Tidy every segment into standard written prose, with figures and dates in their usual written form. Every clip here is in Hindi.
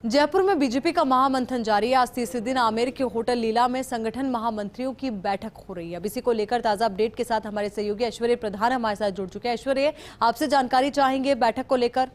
जयपुर में बीजेपी का महामंथन जारी है। आज तीसरे दिन आमेर के होटल लीला में संगठन महामंत्रियों की बैठक हो रही है। अब इसी को लेकर ताजा अपडेट के साथ हमारे सहयोगी ऐश्वर्य प्रधान हमारे साथ जुड़ चुके हैं। ऐश्वर्य, आपसे जानकारी चाहेंगे बैठक को लेकर।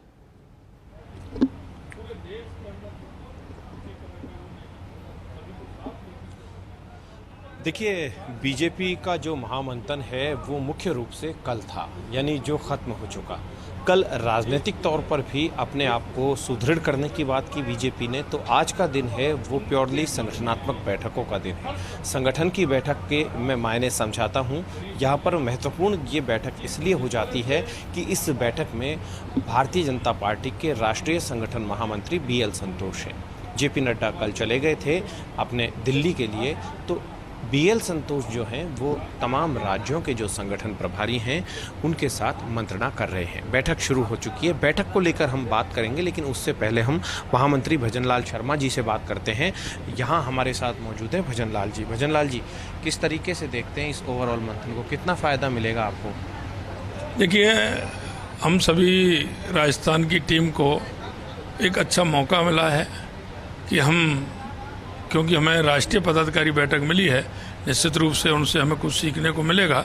देखिए, बीजेपी का जो महामंथन है वो मुख्य रूप से कल था, यानी जो खत्म हो चुका। कल राजनीतिक तौर पर भी अपने आप को सुदृढ़ करने की बात की बीजेपी ने, तो आज का दिन है वो प्योरली संगठनात्मक बैठकों का दिन है। संगठन की बैठक के मैं मायने समझाता हूँ। यहाँ पर महत्वपूर्ण ये बैठक इसलिए हो जाती है कि इस बैठक में भारतीय जनता पार्टी के राष्ट्रीय संगठन महामंत्री BL संतोष हैं। JP नड्डा कल चले गए थे अपने दिल्ली के लिए, तो BL संतोष जो हैं वो तमाम राज्यों के जो संगठन प्रभारी हैं उनके साथ मंत्रणा कर रहे हैं। बैठक शुरू हो चुकी है। बैठक को लेकर हम बात करेंगे, लेकिन उससे पहले हम महामंत्री भजनलाल शर्मा जी से बात करते हैं। यहाँ हमारे साथ मौजूद हैं भजनलाल जी। भजनलाल जी, किस तरीके से देखते हैं इस ओवरऑल मंथन को, कितना फ़ायदा मिलेगा आपको? देखिए, हम सभी राजस्थान की टीम को एक अच्छा मौका मिला है कि क्योंकि हमें राष्ट्रीय पदाधिकारी बैठक मिली है, निश्चित रूप से उनसे हमें कुछ सीखने को मिलेगा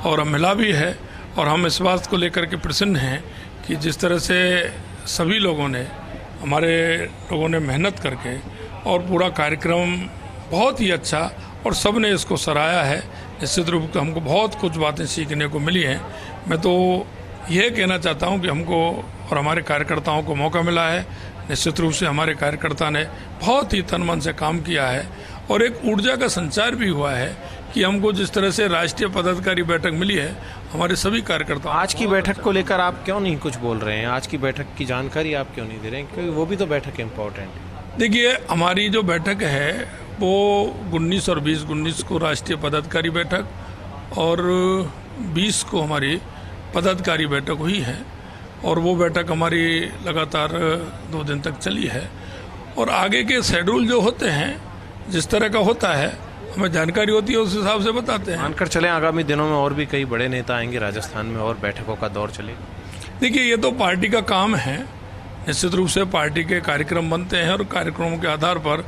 और मिला भी है। और हम इस बात को लेकर के प्रसन्न हैं कि जिस तरह से सभी लोगों ने, हमारे लोगों ने मेहनत करके और पूरा कार्यक्रम बहुत ही अच्छा, और सब ने इसको सराहा है। निश्चित रूप से हमको बहुत कुछ बातें सीखने को मिली हैं। मैं तो ये कहना चाहता हूँ कि हमको और हमारे कार्यकर्ताओं को मौका मिला है। निश्चित रूप से हमारे कार्यकर्ता ने बहुत ही तन मन से काम किया है और एक ऊर्जा का संचार भी हुआ है कि हमको जिस तरह से राष्ट्रीय पदाधिकारी बैठक मिली है, हमारे सभी कार्यकर्ता। आज की बैठक को लेकर आप क्यों नहीं कुछ बोल रहे हैं? आज की बैठक की जानकारी आप क्यों नहीं दे रहे हैं? क्योंकि वो भी तो बैठक इम्पोर्टेंट है। देखिए, हमारी जो बैठक है वो 19 और 20-19 को राष्ट्रीय पदाधिकारी बैठक और 20 को हमारी पदाधिकारी बैठक हुई है, और वो बैठक हमारी लगातार 2 दिन तक चली है। और आगे के शेड्यूल जो होते हैं, जिस तरह का होता है, हमें जानकारी होती है, उस हिसाब से बताते हैं। मानकर चलें आगामी दिनों में और भी कई बड़े नेता आएंगे राजस्थान में और बैठकों का दौर चलेगा। देखिए, ये तो पार्टी का काम है। निश्चित रूप से पार्टी के कार्यक्रम बनते हैं और कार्यक्रमों के आधार पर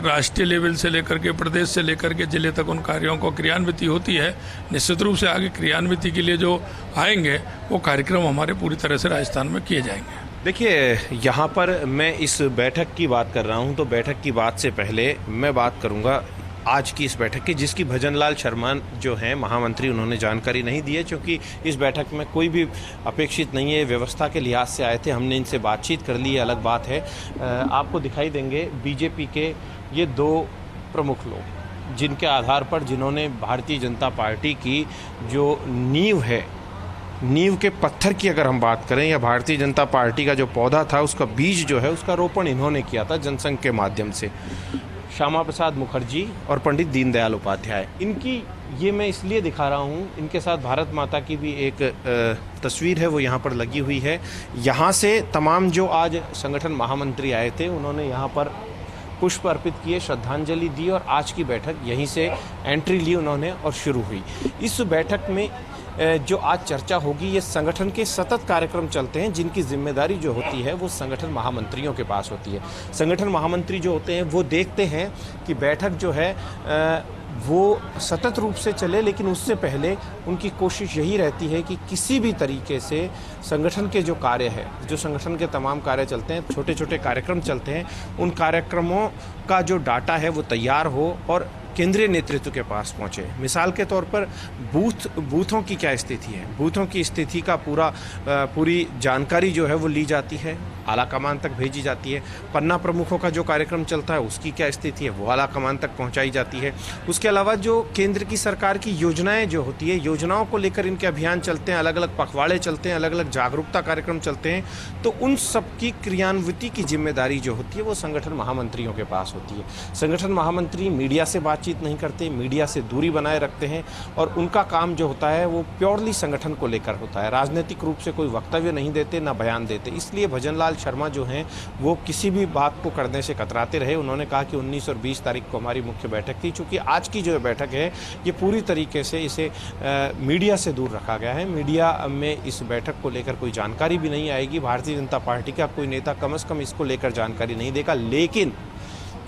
राष्ट्रीय लेवल से लेकर के, प्रदेश से लेकर के जिले तक उन कार्यों को क्रियान्विति होती है। निश्चित रूप से आगे क्रियान्विति के लिए जो आएंगे वो कार्यक्रम हमारे पूरी तरह से राजस्थान में किए जाएंगे। देखिए, यहाँ पर मैं इस बैठक की बात कर रहा हूँ, तो बैठक की बात से पहले मैं बात करूँगा आज की इस बैठक की, जिसकी भजनलाल शर्मा जो हैं महामंत्री, उन्होंने जानकारी नहीं दी है, क्योंकि इस बैठक में कोई भी अपेक्षित नहीं है। व्यवस्था के लिहाज से आए थे, हमने इनसे बातचीत कर ली है, अलग बात है। आपको दिखाई देंगे बीजेपी के ये 2 प्रमुख लोग, जिनके आधार पर, जिन्होंने भारतीय जनता पार्टी की जो नींव है, नींव के पत्थर की अगर हम बात करें, या भारतीय जनता पार्टी का जो पौधा था उसका बीज जो है, उसका रोपण इन्होंने किया था जनसंघ के माध्यम से। श्यामा प्रसाद मुखर्जी और पंडित दीनदयाल उपाध्याय, इनकी ये मैं इसलिए दिखा रहा हूँ, इनके साथ भारत माता की भी एक तस्वीर है, वो यहाँ पर लगी हुई है। यहाँ से तमाम जो आज संगठन महामंत्री आए थे, उन्होंने यहाँ पर पुष्प अर्पित किए, श्रद्धांजलि दी, और आज की बैठक यहीं से एंट्री ली उन्होंने और शुरू हुई। इस बैठक में जो आज चर्चा होगी, ये संगठन के सतत कार्यक्रम चलते हैं, जिनकी जिम्मेदारी जो होती है वो संगठन महामंत्रियों के पास होती है। संगठन महामंत्री जो होते हैं वो देखते हैं कि बैठक जो है वो सतत रूप से चले, लेकिन उससे पहले उनकी कोशिश यही रहती है कि किसी भी तरीके से संगठन के जो कार्य है, जो संगठन के तमाम कार्य चलते हैं, छोटे छोटे कार्यक्रम चलते हैं, उन कार्यक्रमों का जो डाटा है वो तैयार हो और केंद्रीय नेतृत्व के पास पहुंचे। मिसाल के तौर पर बूथों की क्या स्थिति है, बूथों की स्थिति का पूरी जानकारी जो है वो ली जाती है, आला कमान तक भेजी जाती है। पन्ना प्रमुखों का जो कार्यक्रम चलता है उसकी क्या स्थिति है, वो आला कमान तक पहुंचाई जाती है। उसके अलावा जो केंद्र की सरकार की योजनाएं जो होती है, योजनाओं को लेकर इनके अभियान चलते हैं, अलग अलग पखवाड़े चलते हैं, अलग अलग जागरूकता कार्यक्रम चलते हैं, तो उन सब की क्रियान्विति की जिम्मेदारी जो होती है वो संगठन महामंत्रियों के पास होती है। संगठन महामंत्री मीडिया से बातचीत बातचीत नहीं करते, मीडिया से दूरी बनाए रखते हैं और उनका काम जो होता है वो प्योरली संगठन को लेकर होता है। राजनीतिक रूप से कोई वक्तव्य नहीं देते, ना बयान देते। इसलिए भजनलाल शर्मा जो हैं वो किसी भी बात को करने से कतराते रहे। उन्होंने कहा कि 19 और 20 तारीख को हमारी मुख्य बैठक थी। चूँकि आज की जो बैठक है ये पूरी तरीके से इसे मीडिया से दूर रखा गया है। मीडिया में इस बैठक को लेकर कोई जानकारी भी नहीं आएगी। भारतीय जनता पार्टी का कोई नेता कम से कम इसको लेकर जानकारी नहीं देगा। लेकिन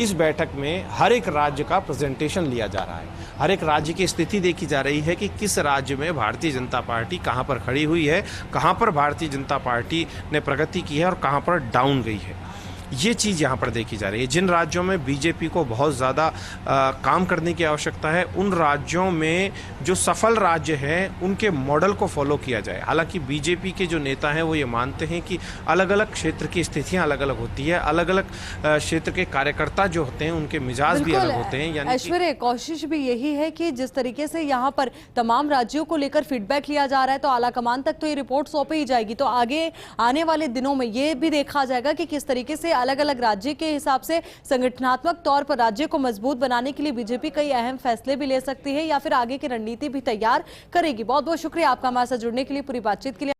इस बैठक में हर एक राज्य का प्रेजेंटेशन लिया जा रहा है। हर एक राज्य की स्थिति देखी जा रही है कि किस राज्य में भारतीय जनता पार्टी कहां पर खड़ी हुई है, कहां पर भारतीय जनता पार्टी ने प्रगति की है और कहां पर डाउन गई है। ये चीज़ यहाँ पर देखी जा रही है। जिन राज्यों में बीजेपी को बहुत ज़्यादा काम करने की आवश्यकता है, उन राज्यों में जो सफल राज्य हैं उनके मॉडल को फॉलो किया जाए। हालांकि बीजेपी के जो नेता हैं वो ये मानते हैं कि अलग अलग क्षेत्र की स्थितियाँ अलग अलग होती है, अलग अलग क्षेत्र के कार्यकर्ता जो होते हैं उनके मिजाज भी अलग होते हैं। यानी ऐश्वर्य, कोशिश भी यही है कि जिस तरीके से यहाँ पर तमाम राज्यों को लेकर फीडबैक लिया जा रहा है तो आलाकमान तक तो ये रिपोर्ट सौंपी ही जाएगी। तो आगे आने वाले दिनों में ये भी देखा जाएगा कि किस तरीके से अलग अलग राज्य के हिसाब से संगठनात्मक तौर पर राज्य को मजबूत बनाने के लिए बीजेपी कई अहम फैसले भी ले सकती है या फिर आगे की रणनीति भी तैयार करेगी। बहुत बहुत शुक्रिया आपका हमारे साथ जुड़ने के लिए, पूरी बातचीत के लिए।